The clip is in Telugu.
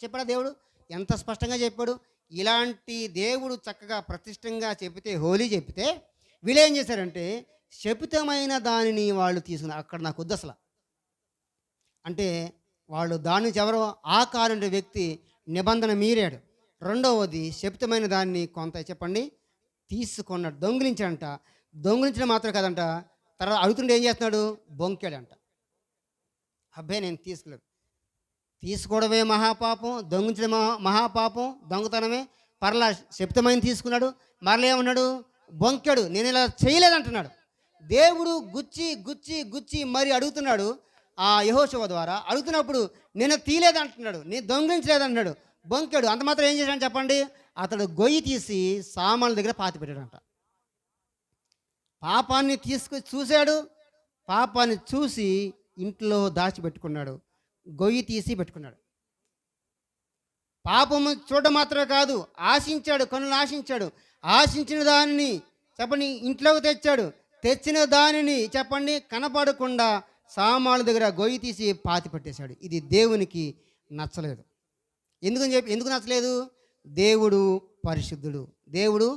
చెప్పాడా దేవుడు? ఎంత స్పష్టంగా చెప్పాడు. ఇలాంటి దేవుడు చక్కగా ప్రతిష్టంగా చెబితే, హోలీ చెబితే వీళ్ళేం చేశారంటే శపితమైన దానిని వాళ్ళు తీసుకున్నారు. అక్కడ నాకొద్దు అసల. అంటే వాళ్ళు దాని నుంచి ఎవరో ఆకారం అనే వ్యక్తి నిబంధన మీరాడు. రెండవది శపితమైన దాన్ని కొంత చెప్పండి తీసుకున్నాడు, దొంగిలించాడంట. దొంగిలించడం మాత్రం కాదంట, తర్వాత అడుగుతుంటే ఏం చేస్తున్నాడు? బొంకాడంట. అబ్బే నేను తీసుకోలేదు. తీసుకోవడమే మహాపాపం, దొంగిలించడం మహాపాపం, దొంగతనమే. పర్లా శపితమైన తీసుకున్నాడు, మరలా ఏమన్నాడు? బొంకాడు. నేను ఇలా చేయలేదంటున్నాడు. దేవుడు గుచ్చి గుచ్చి గుచ్చి మరి అడుగుతున్నాడు. ఆ యెహోషువ ద్వారా అడుగుతున్నప్పుడు నేను తీయలేదంటున్నాడు, నేను దొంగిలించలేదంటున్నాడు, బొంకాడు. అంత మాత్రం ఏం చేశాడు చెప్పండి? అతడు గొయ్యి తీసి సామాన్ల దగ్గర పాతి పెట్టాడంట. పాపాన్ని తీసుకొచ్చి చూశాడు, పాపాన్ని చూసి ఇంట్లో దాచిపెట్టుకున్నాడు, గొయ్యి తీసి పెట్టుకున్నాడు. పాపము చూడడం మాత్రమే కాదు, ఆశించాడు, కన్నులు ఆశించాడు. ఆశించిన దానిని చెప్పండి ఇంట్లోకి తెచ్చాడు. తెచ్చిన దానిని చెప్పండి కనపడకుండా సామాన్ల దగ్గర గొయ్యి తీసి పాతి పెట్టేశాడు. ఇది దేవునికి నచ్చలేదు. ఎందుకు నచ్చలేదు? దేవుడు పరిశుద్ధుడు, దేవుడు